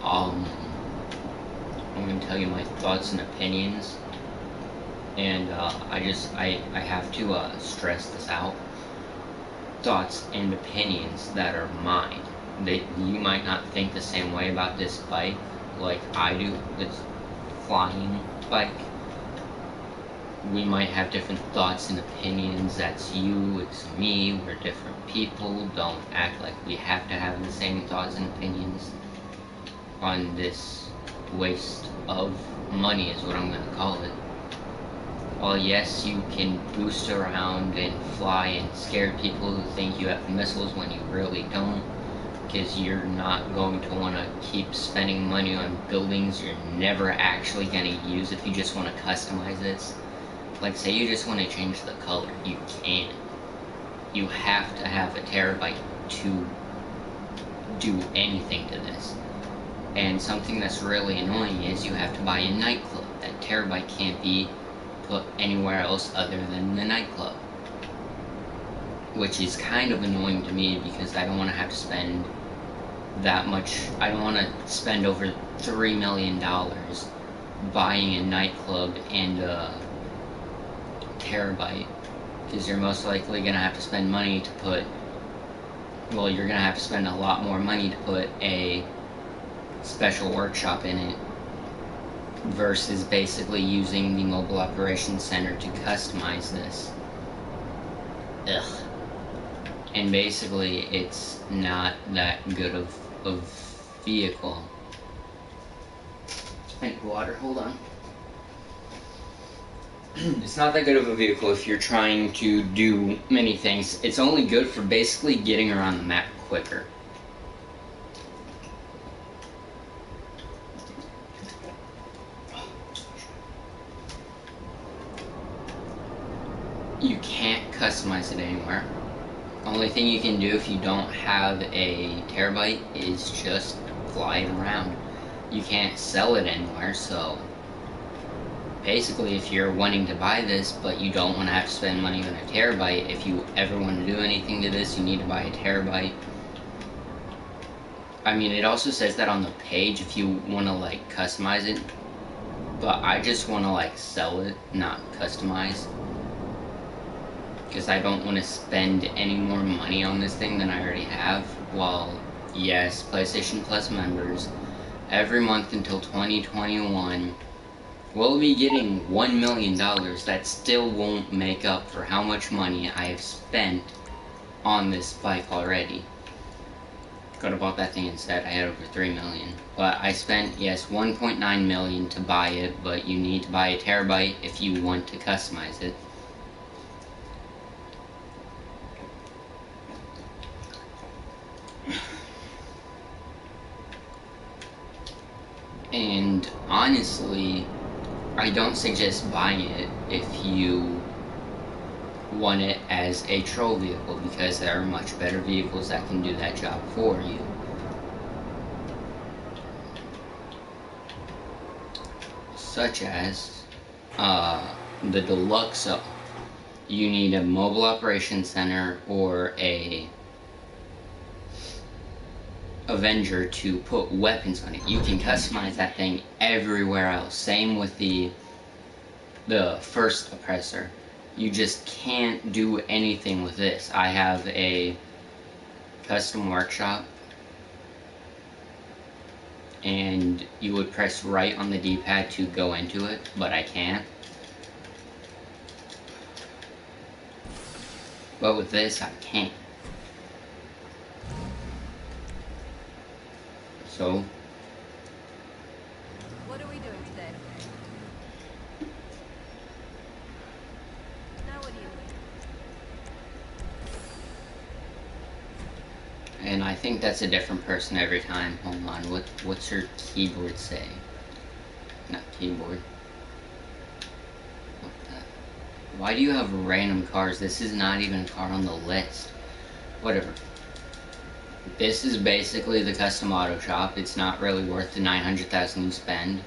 I'm going to tell you my thoughts and opinions, and I have to stress this out. Thoughts and opinions that are mine. That you might not think the same way about this bike like I do, this flying bike. We might have different thoughts and opinions. That's you, it's me, we're different people. Don't act like we have to have the same thoughts and opinions on this waste of money, is what I'm going to call it. While yes, you can boost around and fly and scare people who think you have missiles when you really don't, because you're not going to want to keep spending money on buildings you're never actually going to use if you just want to customize this. Like, say you just want to change the color, you can. You have to have a terabyte to do anything to this. And something that's really annoying is you have to buy a nightclub. That terabyte can't be put anywhere else other than the nightclub. Which is kind of annoying to me because I don't want to have to spend that much. I don't want to spend over $3 million buying a nightclub and terabyte, because you're most likely going to have to spend money to put, well, you're going to have to spend a lot more money to put a special workshop in it versus basically using the mobile operations center to customize this. Ugh. And basically it's not that good of vehicle. I need water, hold on. It's not that good of a vehicle if you're trying to do many things. It's only good for basically getting around the map quicker. You can't customize it anywhere. Only thing you can do if you don't have a terabyte is just fly it around. You can't sell it anywhere, so basically if you're wanting to buy this but you don't want to have to spend money on a terabyte, if you ever want to do anything to this, you need to buy a terabyte. I mean, it also says that on the page if you want to like customize it, but I just want to like sell it, not customize, because I don't want to spend any more money on this thing than I already have. While yes, PlayStation Plus members every month until 2021 will be getting $1 million. That still won't make up for how much money I have spent on this bike already. Could have bought that thing instead. I had over $3 million. But I spent, yes, $1.9 million to buy it, but you need to buy a terabyte if you want to customize it. And honestly, I don't suggest buying it if you want it as a troll vehicle, because there are much better vehicles that can do that job for you. Such as the Deluxe. You need a mobile operations center or a Avenger to put weapons on it. You can customize that thing everywhere else. Same with the first oppressor. You just can't do anything with this. I have a custom workshop, and you would press right on the D-pad to go into it, but I can't. But with this, I can. So, what are we doing today? Now what do you need? and I think that's a different person every time. Hold on, what's your keyboard say? Not keyboard. What the? Why do you have random cars? This is not even a car on the list. Whatever. This is basically the custom auto shop. It's not really worth the $900,000 you spend,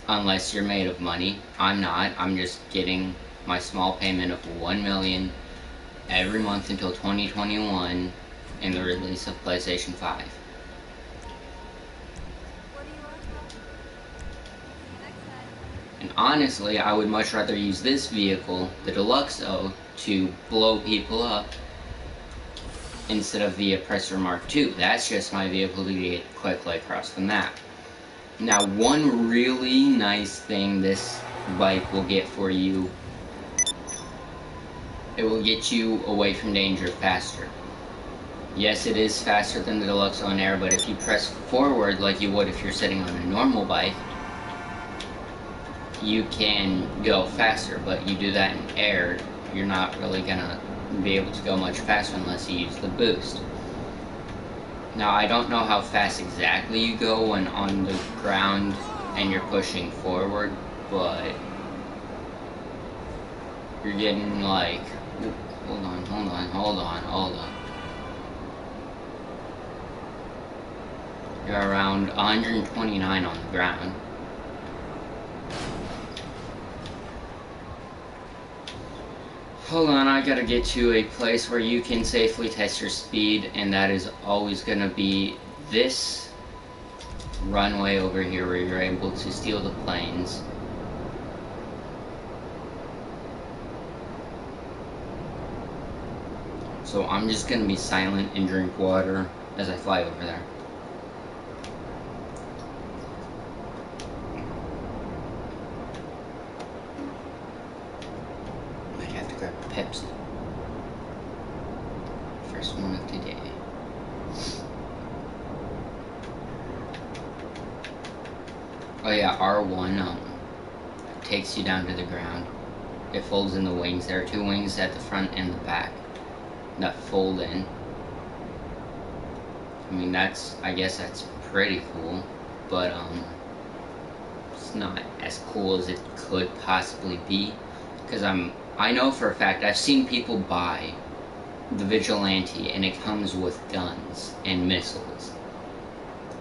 unless you're made of money. I'm not. I'm just getting my small payment of $1 million every month until 2021 and the release of PlayStation 5. And honestly, I would much rather use this vehicle, the Deluxo, to blow people up instead of the Oppressor Mark II. That's just my vehicle to get quickly across the map. Now, one really nice thing this bike will get for you, it will get you away from danger faster. Yes, it is faster than the Deluxo in air, but if you press forward like you would if you're sitting on a normal bike, you can go faster, but you do that in air, you're not really gonna be able to go much faster unless you use the boost. Now, I don't know how fast exactly you go when on the ground and you're pushing forward, but you're getting like, hold on. You're around 129 on the ground. Hold on, I gotta get to a place where you can safely test your speed, and that is always gonna be this runway over here where you're able to steal the planes. So I'm just gonna be silent and drink water as I fly over there. Pepsi. First one of today. Oh yeah, R1 takes you down to the ground. It folds in the wings. There are two wings at the front and the back that fold in. I mean, I guess that's pretty cool, but it's not as cool as it could possibly be, because I know for a fact, I've seen people buy the Vigilante and it comes with guns and missiles.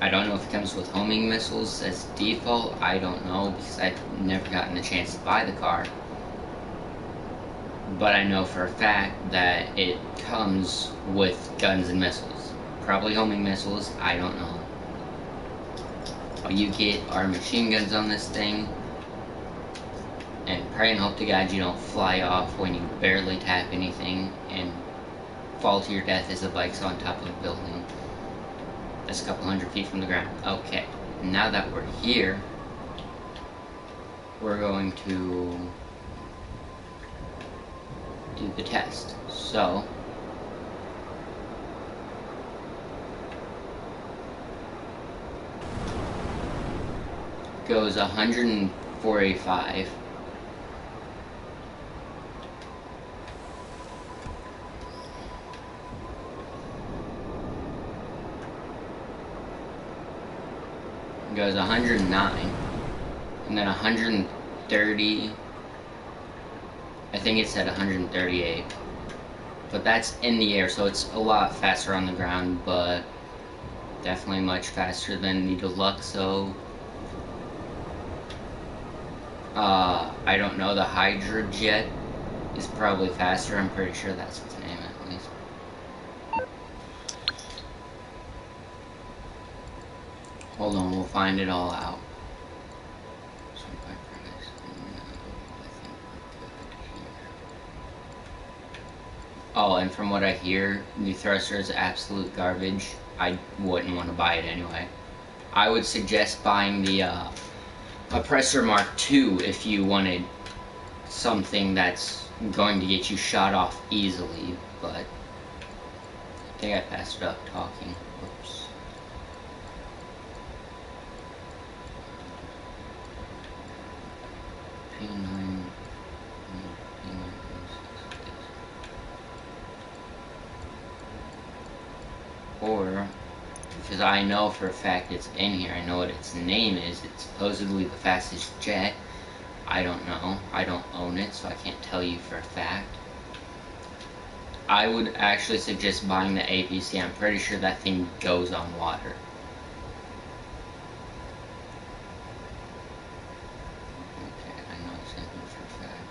I don't know if it comes with homing missiles as default, I don't know, because I've never gotten the chance to buy the car. But I know for a fact that it comes with guns and missiles. Probably homing missiles, I don't know. All you get are machine guns on this thing, and pray and hope to God you don't fly off when you barely tap anything and fall to your death as the bike's on top of a building that's a couple hundred feet from the ground. Okay, now that we're here, we're going to do the test. So, goes 145. Goes 109, and then 130, I think it said 138, but that's in the air, so it's a lot faster on the ground, but definitely much faster than the Deluxo. I don't know, the Hydra Jet is probably faster, I'm pretty sure that's its name at least. Hold on, we'll find it all out. Oh, and from what I hear, the thruster is absolute garbage. I wouldn't want to buy it anyway. I would suggest buying the Oppressor Mark II if you wanted something that's going to get you shot off easily, but I think I passed it up talking. Whoops. P9. Or, because I know for a fact it's in here, I know what its name is, it's supposedly the fastest jet. I don't know, I don't own it, so I can't tell you for a fact. I would actually suggest buying the APC, I'm pretty sure that thing goes on water. Okay, I know something for a fact.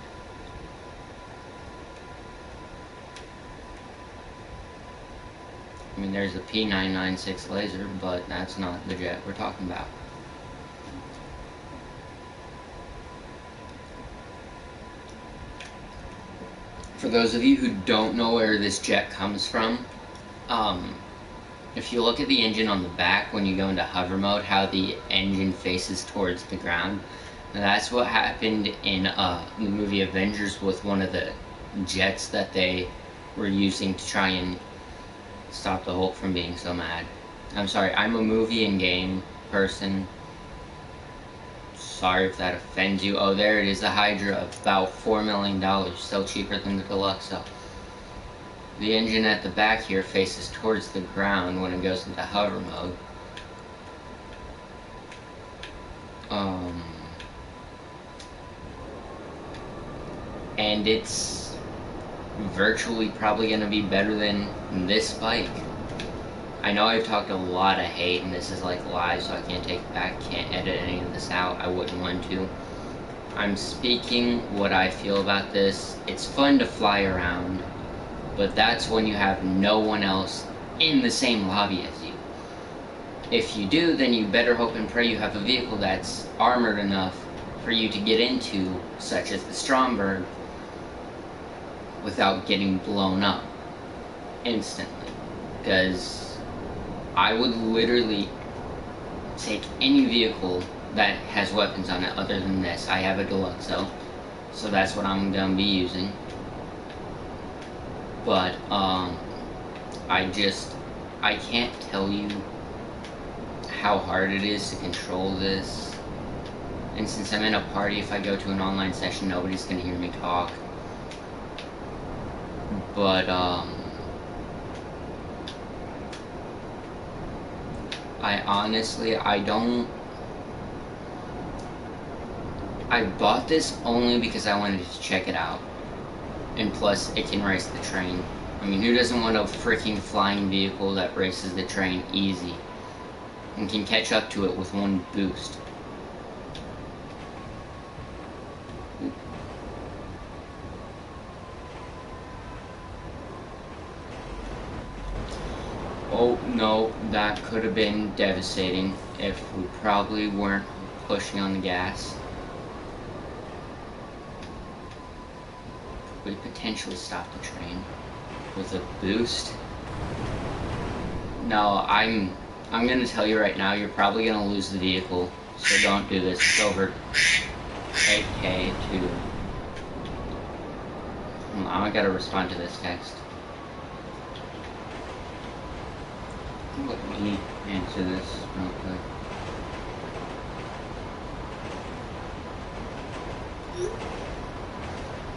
I mean, there's the P996 laser, but that's not the jet we're talking about. For those of you who don't know where this jet comes from, if you look at the engine on the back when you go into hover mode, how the engine faces towards the ground, that's what happened in the movie Avengers with one of the jets that they were using to try and stop the Hulk from being so mad. I'm sorry, I'm a movie and game person. Sorry if that offends you. Oh, there it is, the Hydra, about $4 million, still cheaper than the Deluxo. The engine at the back here faces towards the ground when it goes into hover mode. And it's virtually probably going to be better than this bike. I know I've talked a lot of hate, and this is like live, so I can't take it back, can't edit any of this out, I wouldn't want to. I'm speaking what I feel about this. It's fun to fly around, but that's when you have no one else in the same lobby as you. If you do, then you better hope and pray you have a vehicle that's armored enough for you to get into, such as the Stromberg, without getting blown up instantly. Because I would literally take any vehicle that has weapons on it other than this. I have a Deluxo, so that's what I'm gonna be using. But I can't tell you how hard it is to control this. And since I'm in a party, if I go to an online session, nobody's gonna hear me talk. But I bought this only because I wanted to check it out. And plus, it can race the train. I mean, who doesn't want a freaking flying vehicle that races the train easy and can catch up to it with one boost? Oh no, that could have been devastating if we probably weren't pushing on the gas. We potentially stop the train with a boost. No, I'm gonna tell you right now, you're probably gonna lose the vehicle, so don't do this. It's over 8K to... I gotta respond to this text. Let me answer this real quick.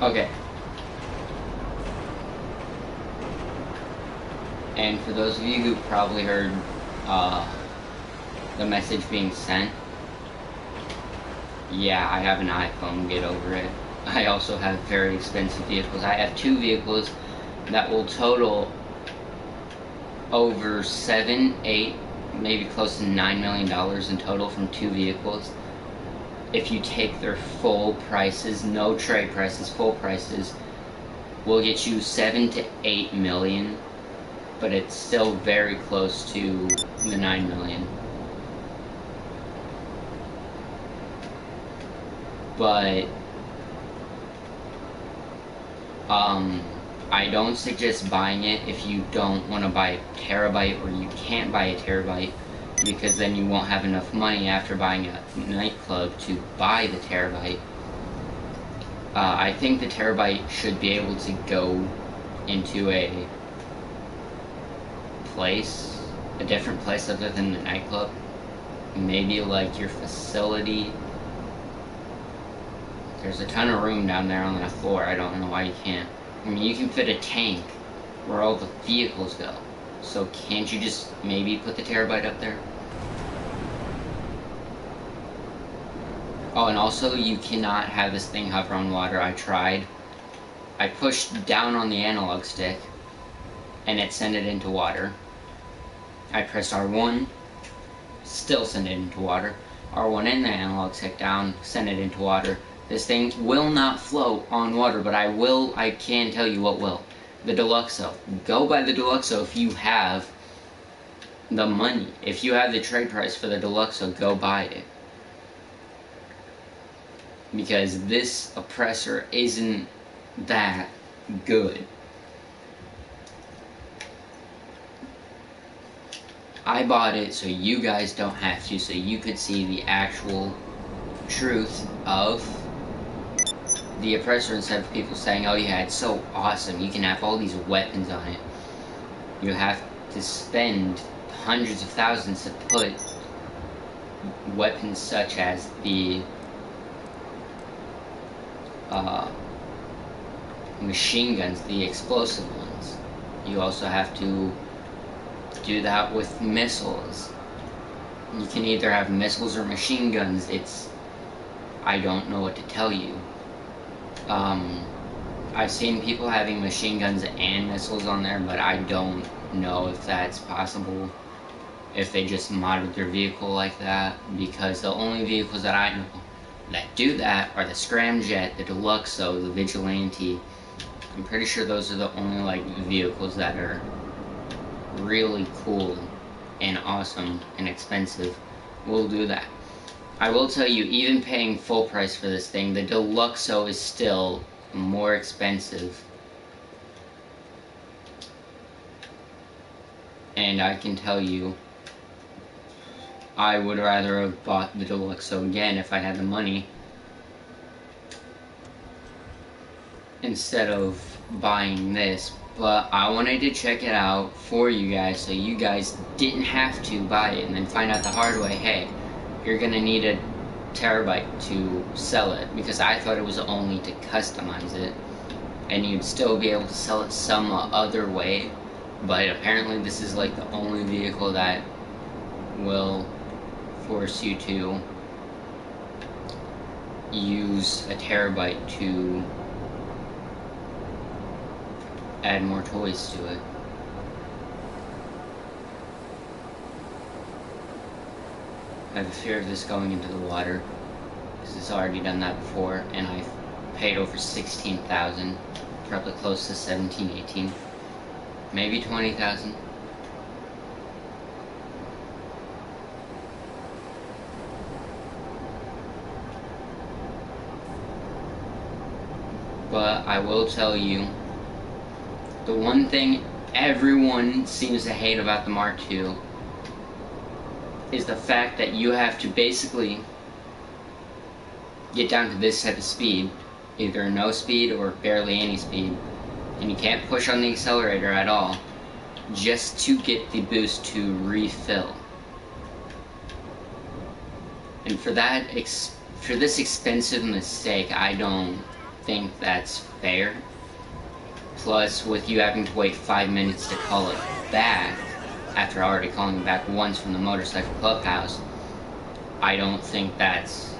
Okay. And for those of you who probably heard the message being sent, yeah, I have an iPhone, get over it. I also have very expensive vehicles. I have two vehicles that will total over 7, 8, maybe close to $9 million in total from two vehicles. If you take their full prices, no trade prices, full prices, will get you 7 to 8 million, but it's still very close to the 9 million. But I don't suggest buying it if you don't want to buy a terabyte, or you can't buy a terabyte, because then you won't have enough money after buying a nightclub to buy the terabyte. I think the terabyte should be able to go into a place, a different place other than the nightclub. Maybe like your facility. There's a ton of room down there on that floor. I don't know why you can't. I mean, you can fit a tank where all the vehicles go. So can't you just maybe put the terabyte up there? Oh, and also you cannot have this thing hover on water. I tried. I pushed down on the analog stick and it sent it into water. I pressed R1, still sent it into water. R1 and the analog stick down, sent it into water. This thing will not float on water, but I can tell you what will. The Deluxo. Go buy the Deluxo if you have the money. If you have the trade price for the Deluxo, go buy it. Because this oppressor isn't that good. I bought it so you guys don't have to, so you could see the actual truth of the oppressor instead of people saying, oh yeah, it's so awesome, you can have all these weapons on it. You have to spend hundreds of thousands to put weapons such as the machine guns, the explosive ones. You also have to do that with missiles. You can either have missiles or machine guns. I don't know what to tell you. I've seen people having machine guns and missiles on there, but I don't know if that's possible, if they just modded their vehicle like that, because the only vehicles that I know that do that are the Scramjet, the Deluxo, the Vigilante. I'm pretty sure those are the only like vehicles that are really cool and awesome and expensive. We'll do that. I will tell you, even paying full price for this thing, the Deluxo is still more expensive. And I can tell you, I would rather have bought the Deluxo again if I had the money, instead of buying this. But I wanted to check it out for you guys, so you guys didn't have to buy it and then find out the hard way, hey, you're gonna need a terabyte to sell it, because I thought it was only to customize it and you'd still be able to sell it some other way, but apparently this is like the only vehicle that will force you to use a terabyte to add more toys to it. I have a fear of this going into the water, because it's already done that before, and I've paid over 16,000, probably close to 17, 18, maybe 20,000. But I will tell you, the one thing everyone seems to hate about the Mark II is the fact that you have to basically get down to this type of speed, either no speed or barely any speed, and you can't push on the accelerator at all, just to get the boost to refill. And for this expensive mistake, I don't think that's fair. Plus, with you having to wait 5 minutes to call it back, after already calling it back once from the Motorcycle Clubhouse, I don't think that's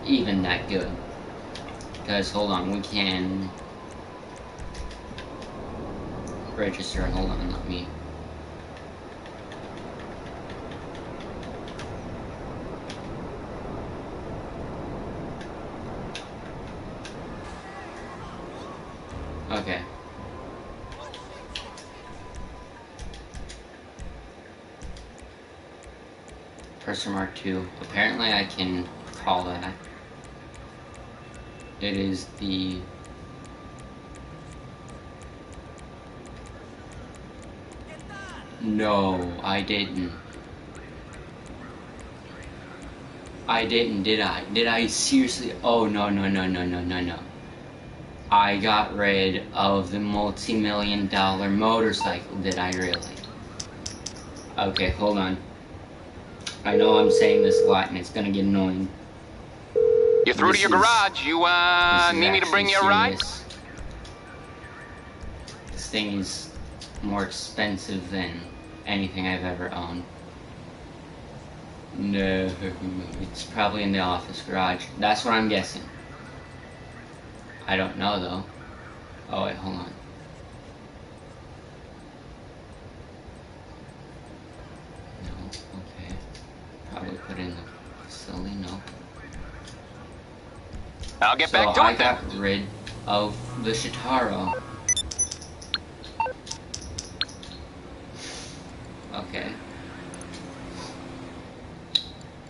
even that good. Because, hold on, we can register, hold on, let me... Okay. Oppressor Mark II. Apparently I can call that. It is the... No, I didn't. I didn't, did I? Did I seriously? Oh, no. I got rid of the multi-million-dollar motorcycle, did I really? Okay, hold on. I know I'm saying this a lot and it's gonna get annoying. You're through to your garage. You, need me to bring you a ride? This thing is more expensive than anything I've ever owned. No, it's probably in the office garage. That's what I'm guessing. I don't know, though. Oh, wait, hold on. No, okay. Probably put in the facility, no. I'll get back to it. So I got rid of the Shitaro. Okay.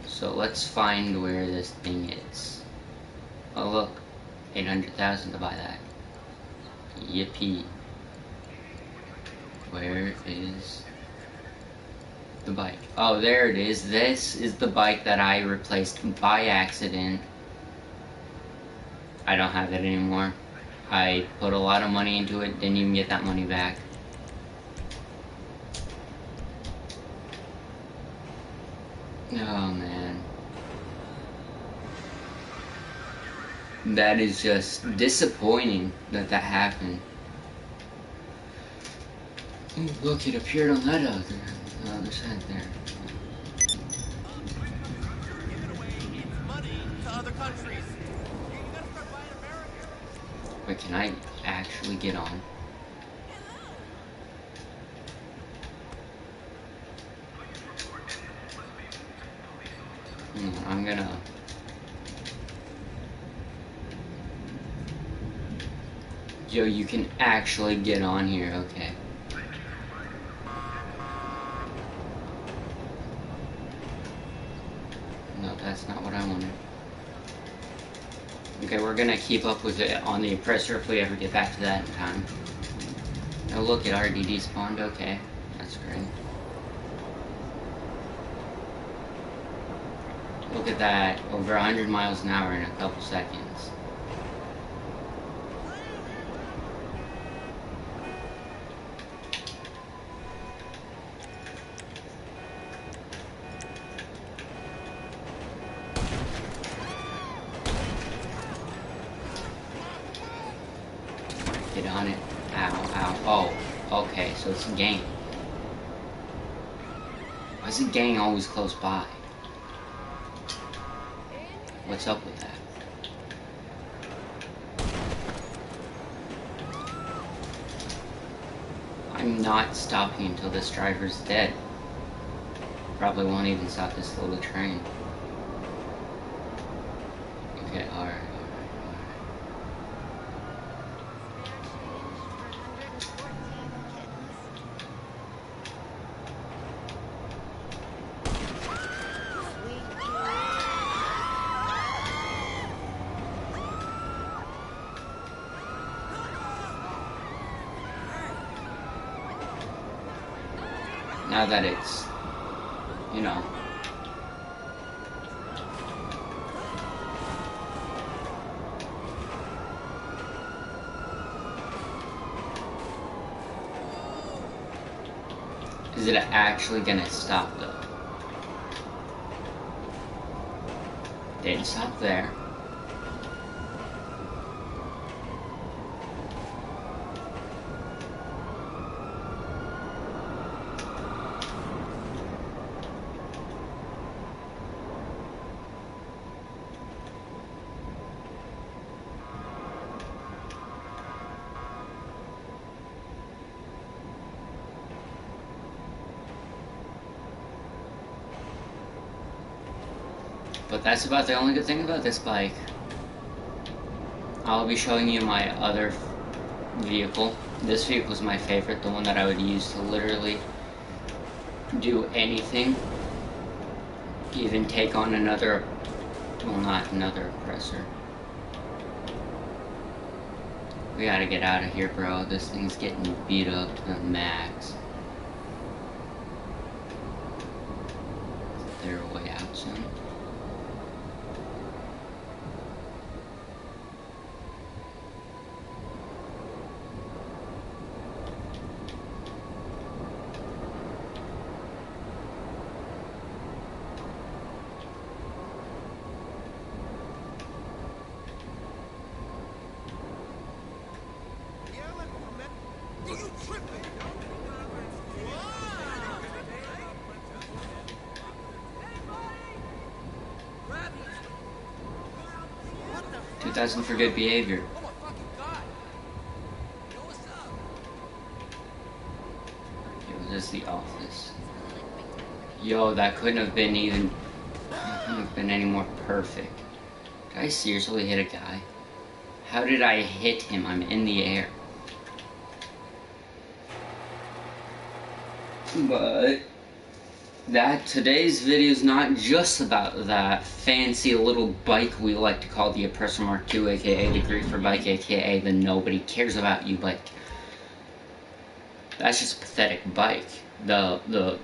So let's find where this thing is. Oh look, 800,000 to buy that. Yippee. Where is the bike? Oh, there it is. This is the bike that I replaced by accident. I don't have it anymore. I put a lot of money into it, didn't even get that money back. Oh man. That is just disappointing that that happened. Oh, look, it appeared on that other side there. Wait, can I actually get on? I'm gonna... Yo, you can actually get on here, okay. No, that's not what I wanted. Okay, we're gonna keep up with it on the oppressor if we ever get back to that in time. Oh look, it already despawned, okay. That's great. Look at that, over 100 miles an hour in a couple seconds. Get on it. Ow, ow. Oh, okay, so it's a gang. Why is the gang always close by? What's up with that? I'm not stopping until this driver's dead. Probably won't even stop this little train. Okay, alright. Now that it's, you know, is it actually gonna stop though? Didn't stop there. But that's about the only good thing about this bike. I'll be showing you my other vehicle. This vehicle is my favorite, the one that I would use to literally do anything. Even take on another, well, not another oppressor. We gotta get out of here, bro. This thing's getting beat up to the max. They're way out soon. Are you tripping? 2,000 for good behavior. Oh my fucking god! Yo, what's up? Yo, this is the office. Yo, that couldn't have been even... couldn't have been any more perfect. Did I seriously hit a guy? How did I hit him? I'm in the air. But... that today's video is not just about that fancy little bike we like to call the Oppressor Mark II, aka the Griefer bike, aka the nobody cares about you bike. That's just a pathetic bike. The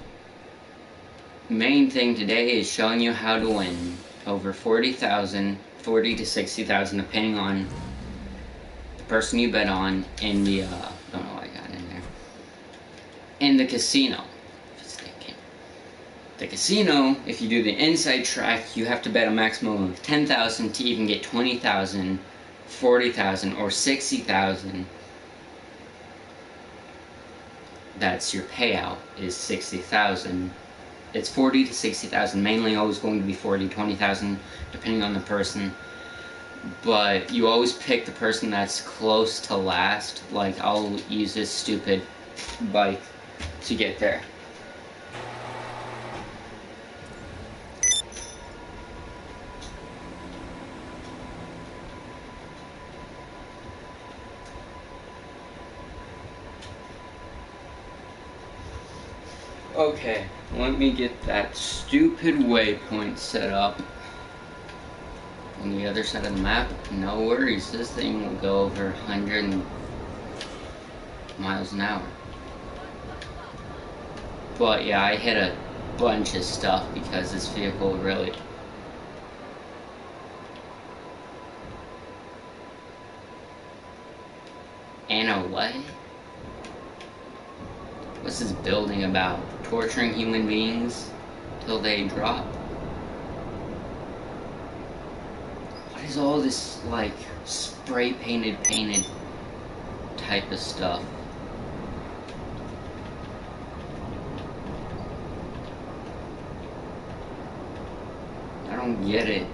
main thing today is showing you how to win over 40,000, 40 to 60,000, depending on the person you bet on in the don't know what I got in there. In the casino. The casino, if you do the inside track, you have to bet a maximum of 10,000 to even get 20,000, 40,000, or 60,000. That's your payout, is 60,000. It's 40 to 60,000, mainly always going to be 40, 20,000, depending on the person. But you always pick the person that's close to last. Like, I'll use this stupid bike to get there. Okay, let me get that stupid waypoint set up on the other side of the map. No worries, this thing will go over 100 miles an hour. But yeah, I hit a bunch of stuff because this vehicle really... Anna, what? What's this building about? Torturing human beings till they drop? What is all this, like, spray painted type of stuff? I don't get it.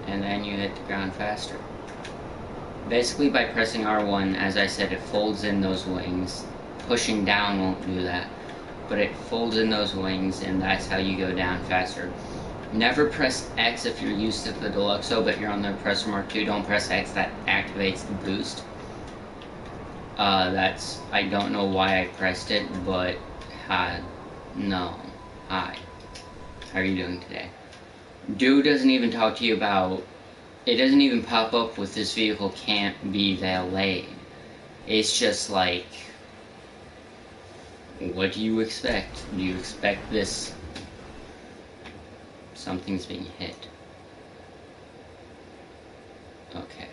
And then you hit the ground faster. Basically, by pressing R1, as I said, it folds in those wings. Pushing down won't do that, but it folds in those wings, and that's how you go down faster. Never press X if you're used to the Deluxo, but you're on the Oppressor Mark II. Don't press X, that activates the boost. I don't know why I pressed it, but, no. Hi. How are you doing today? Dude doesn't even talk to you about... It doesn't even pop up with this vehicle can't be valeted. It's just like... What do you expect? Do you expect this? Something's being hit. Okay.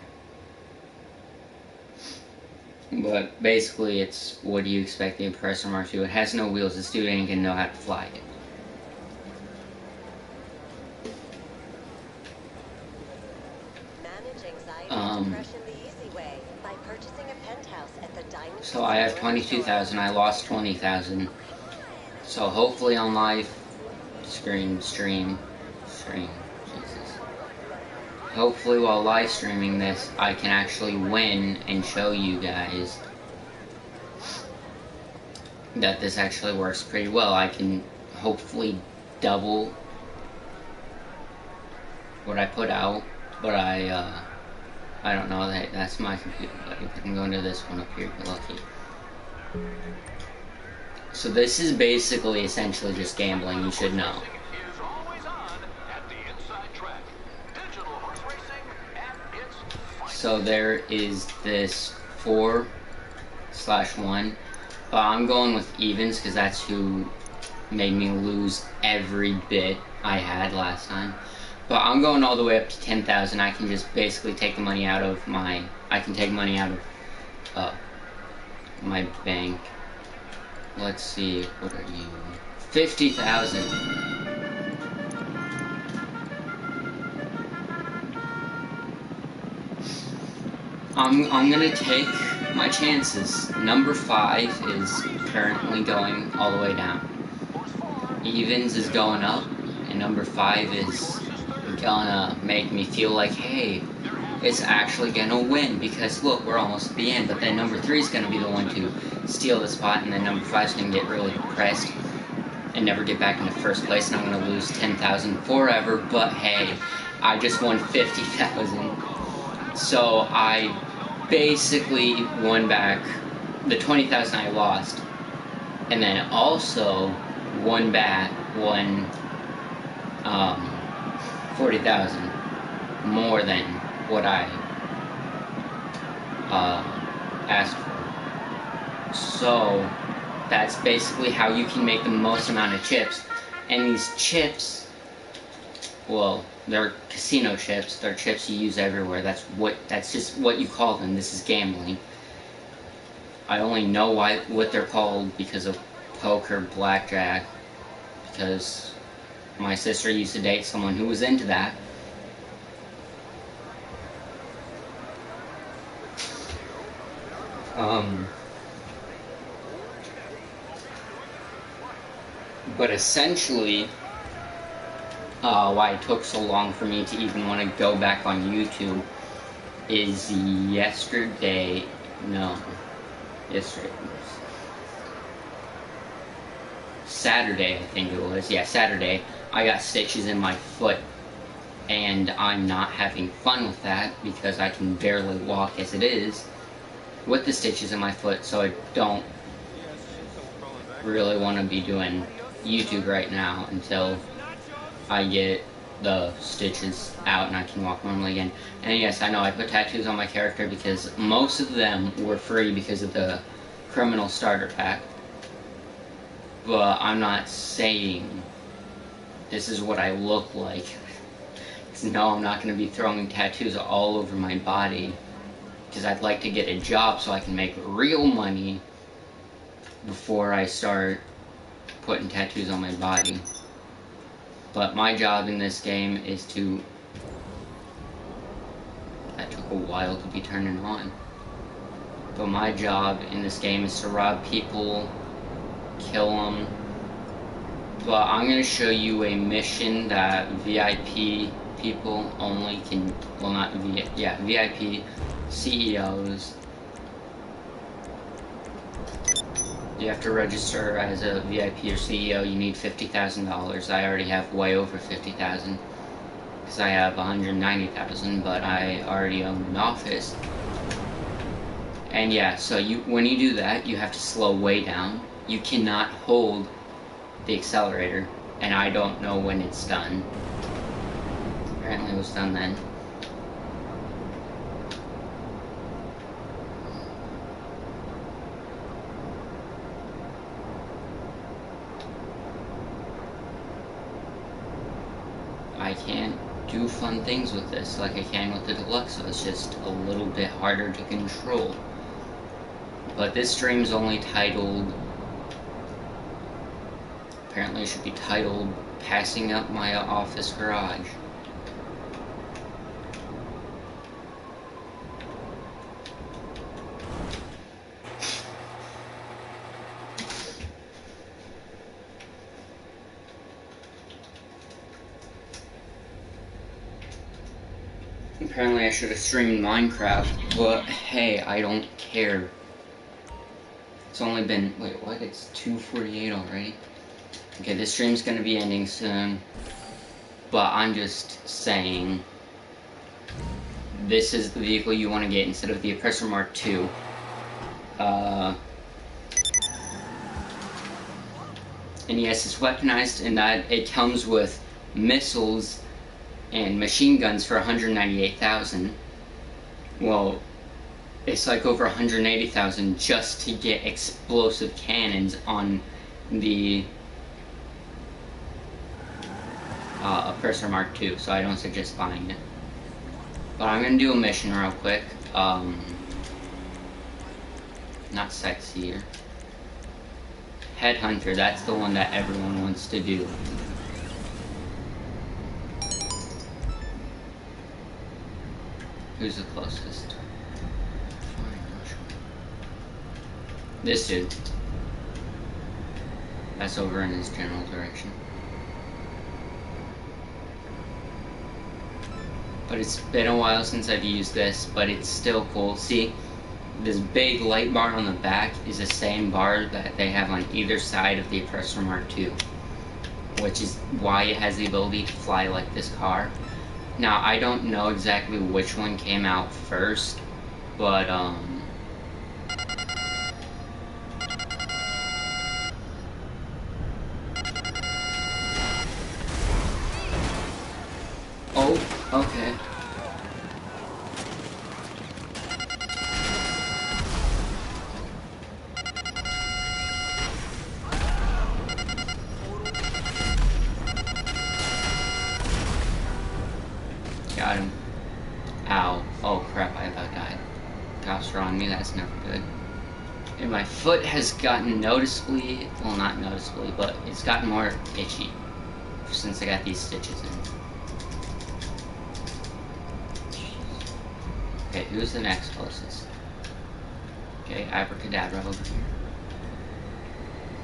But basically it's, what do you expect the Oppressor Mark II? It has no wheels, this dude ain't gonna know how to fly it. So I have 22,000, I lost 20,000. So hopefully on live stream, Jesus. Hopefully while live streaming this, I can actually win and show you guys that this actually works pretty well. I can hopefully double what I put out, but I don't know, that's my computer, but if I can go into this one up here, you're lucky. So this is basically, essentially just gambling, you should know. So there is this 4/1, but I'm going with evens because that's who made me lose every bit I had last time. But I'm going all the way up to 10,000. I can just basically take the money out of my... I can take money out of my bank. Let's see, what are you? 50,000. I'm gonna take my chances. Number 5 is currently going all the way down. Evens is going up, and number 5 is gonna make me feel like, hey, it's actually gonna win, because look, we're almost at the end. But then number 3 is gonna be the one to steal the spot, and then number 5 is gonna get really depressed and never get back into first place, and I'm gonna lose 10,000 forever. But hey, I just won 50,000. So I basically won back the 20,000 I lost, and then also won 40,000 more than what I asked for. So that's basically how you can make the most amount of chips. And these chips, well, they're casino chips. They're chips you use everywhere. That's just what you call them. This is gambling. I only know what they're called because of poker, blackjack, because my sister used to date someone who was into that. But essentially, why it took so long for me to even want to go back on YouTube is yesterday, Saturday, I think it was. Yeah, Saturday, I got stitches in my foot, and I'm not having fun with that because I can barely walk as it is with the stitches in my foot, so I don't really want to be doing YouTube right now until I get the stitches out and I can walk normally again. And yes, I know I put tattoos on my character because most of them were free because of the criminal starter pack. But I'm not saying this is what I look like. No, I'm not going to be throwing tattoos all over my body because I'd like to get a job so I can make real money before I start putting tattoos on my body. But my job in this game is to... That took a while to be turning on. But my job in this game is to rob people, kill them. But I'm going to show you a mission that VIP people only can... Well, not VIP CEOs. You have to register as a VIP or CEO. You need $50,000. I already have way over 50,000 because I have 190,000, but I already own an office. And yeah, so when you do that, you have to slow way down. You cannot hold the accelerator, and I don't know when it's done. Apparently it was done then. I can't do fun things with this like I can with the Deluxe, so it's just a little bit harder to control. But this stream's only titled... Apparently it should be titled Passing Up My Office Garage. Apparently I should have streamed Minecraft, but hey, I don't care. It's only been, wait, what? It's 2:48 already? Okay, this stream's gonna be ending soon, but I'm just saying, this is the vehicle you want to get instead of the Oppressor Mark II. And yes, it's weaponized in that it comes with missiles and machine guns for 198,000. Well, it's like over 180,000 just to get explosive cannons on the Oppressor Mark II, so I don't suggest buying it. But I'm gonna do a mission real quick. Not sexier. Headhunter, that's the one that everyone wants to do. Who's the closest? This dude. That's over in his general direction. But it's been a while since I've used this, but it's still cool. See, this big light bar on the back is the same bar that they have on either side of the Oppressor Mark II, which is why it has the ability to fly like this car. Now, I don't know exactly which one came out first, but, oh, okay. Got him. Ow. Oh crap, I about died. Cops are on me, that's never good. And my foot has gotten noticeably, well not noticeably, but it's gotten more itchy since I got these stitches in. Okay, who's the next closest? Okay, Abracadabra over here.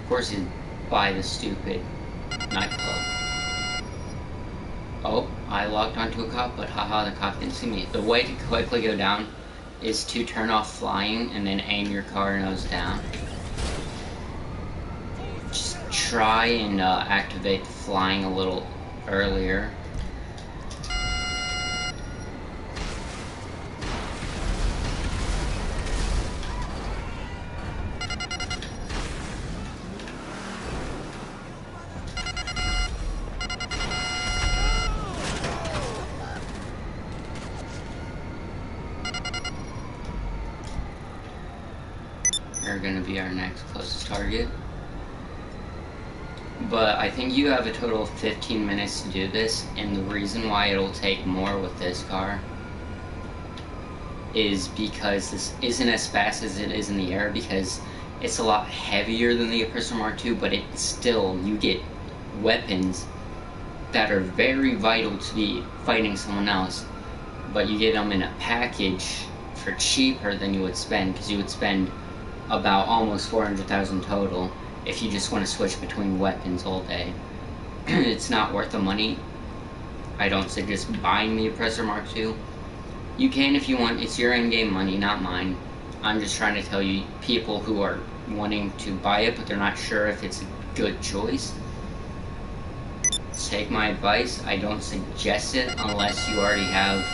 Of course he's by the stupid nightclub. Oh, I locked onto a cop, but haha, the cop didn't see me. The way to quickly go down is to turn off flying and then aim your car nose down. Just try and activate flying a little earlier. Are going to be our next closest target. But I think you have a total of 15 minutes to do this, and the reason why it'll take more with this car is because this isn't as fast as it is in the air, because it's a lot heavier than the Oppressor Mark II, but it's still, you get weapons that are very vital to be fighting someone else, but you get them in a package for cheaper than you would spend, because you would spend about almost 400,000 total if you just want to switch between weapons all day. It's not worth the money. I don't suggest buying the Oppressor Mark II. You can if you want, it's your in-game money, not mine. I'm just trying to tell you, people who are wanting to buy it but they're not sure if it's a good choice, take my advice. I don't suggest it unless you already have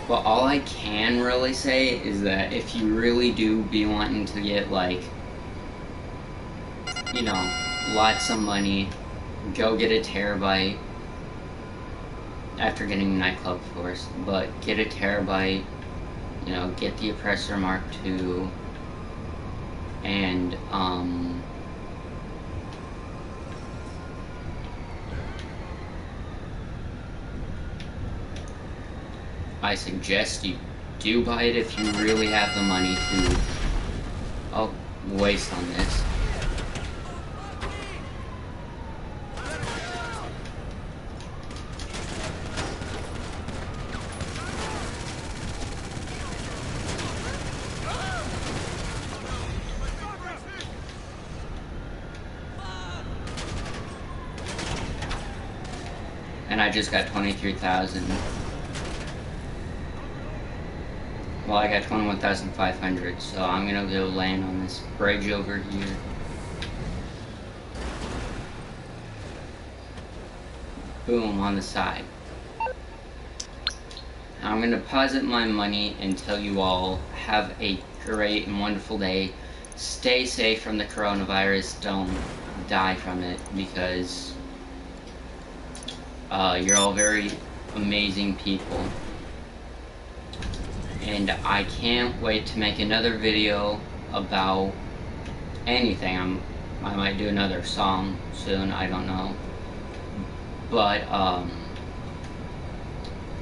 but all I can really say is that if you really do be wanting to get, like, you know, lots of money, go get a Terabyte. After getting the nightclub, of course, but get a Terabyte, you know, get the Oppressor Mark II, and, I suggest you do buy it if you really have the money to waste on this. And I just got 23,000. Well, I got 21,500, so I'm gonna go land on this bridge over here. Boom, on the side. I'm gonna deposit my money and tell you all, have a great and wonderful day. Stay safe from the coronavirus, don't die from it, because you're all very amazing people. And I can't wait to make another video about anything. I might do another song soon, I don't know. But I'm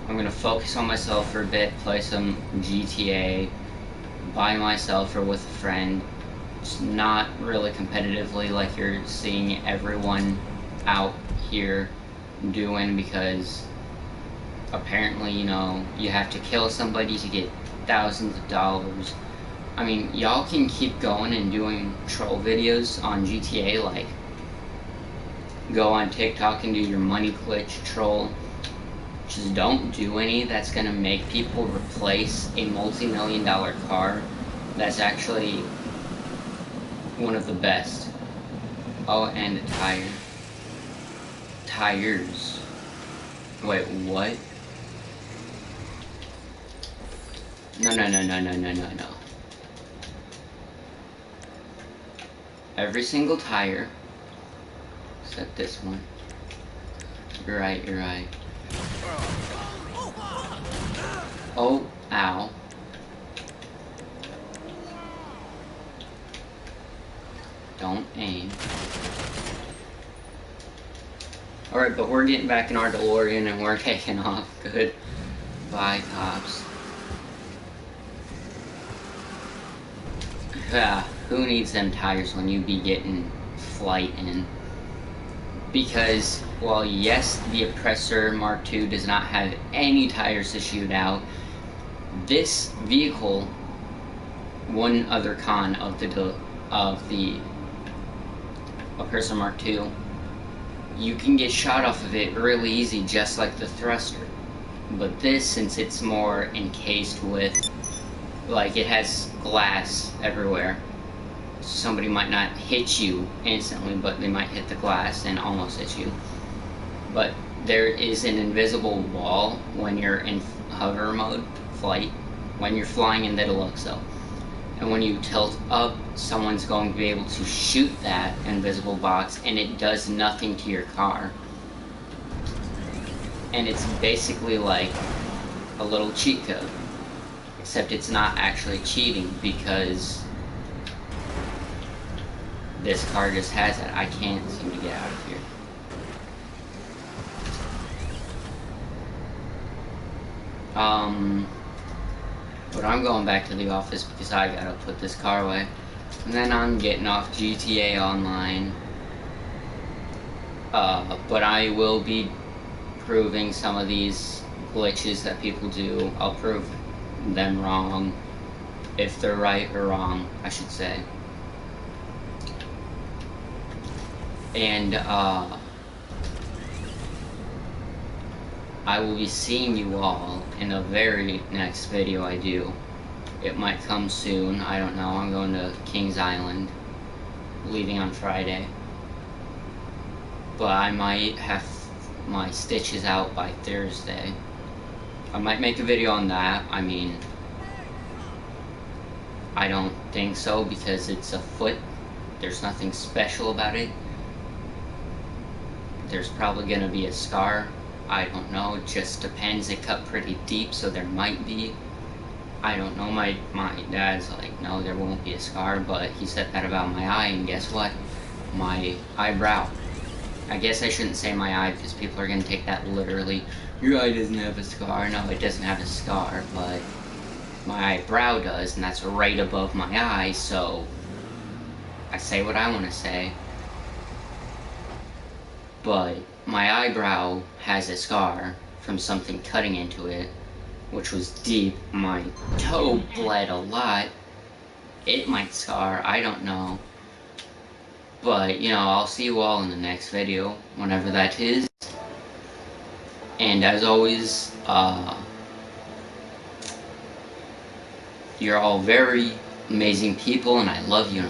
gonna focus on myself for a bit, play some GTA by myself or with a friend. It's not really competitively like you're seeing everyone out here doing, because apparently, you know, you have to kill somebody to get thousands of dollars, I mean, y'all can keep going and doing troll videos on GTA, like, go on TikTok and do your money glitch troll. Just don't do any that's gonna make people replace a multi-million-dollar car that's actually one of the best. Oh, and a tire. Tires. Wait, what? No. Every single tire, except this one. You're right. Oh, ow. Don't aim. Alright, but we're getting back in our DeLorean and we're taking off. Good. Bye, cops. Yeah, who needs them tires when you be getting flight in? Because, while yes, the Oppressor Mark II does not have any tires to shoot out, this vehicle, one other con of the Oppressor Mark II, you can get shot off of it really easy, just like the Thruster. But this, since it's more encased with, like, it has glass everywhere, somebody might not hit you instantly, but they might hit the glass and almost hit you. But there is an invisible wall when you're in hover mode, flight, when you're flying in the Deluxe though. And when you tilt up, someone's going to be able to shoot that invisible box, and it does nothing to your car. And it's basically like a little cheat code. Except it's not actually cheating, because this car just has it. I can't seem to get out of here. But I'm going back to the office because I gotta put this car away. And then I'm getting off GTA Online. But I will be proving some of these glitches that people do. I'll prove them wrong, if they're right or wrong, I should say. And I will be seeing you all in the very next video I do. It might come soon, I don't know. I'm going to Kings Island, leaving on Friday. But I might have my stitches out by Thursday. I might make a video on that. I mean, I don't think so, because it's a foot. There's nothing special about it. There's probably gonna be a scar. I don't know, it just depends. It cut pretty deep, so there might be. I don't know, my dad's like, no, there won't be a scar, but he said that about my eye, and guess what? My eyebrow. I guess I shouldn't say my eye, because people are gonna take that literally. Your eye doesn't have a scar. No, it doesn't have a scar, but my eyebrow does, and that's right above my eye, so I say what I want to say. But my eyebrow has a scar from something cutting into it, which was deep. My toe bled a lot. It might scar, I don't know. But, you know, I'll see you all in the next video, whenever that is. And as always, you're all very amazing people, and I love you.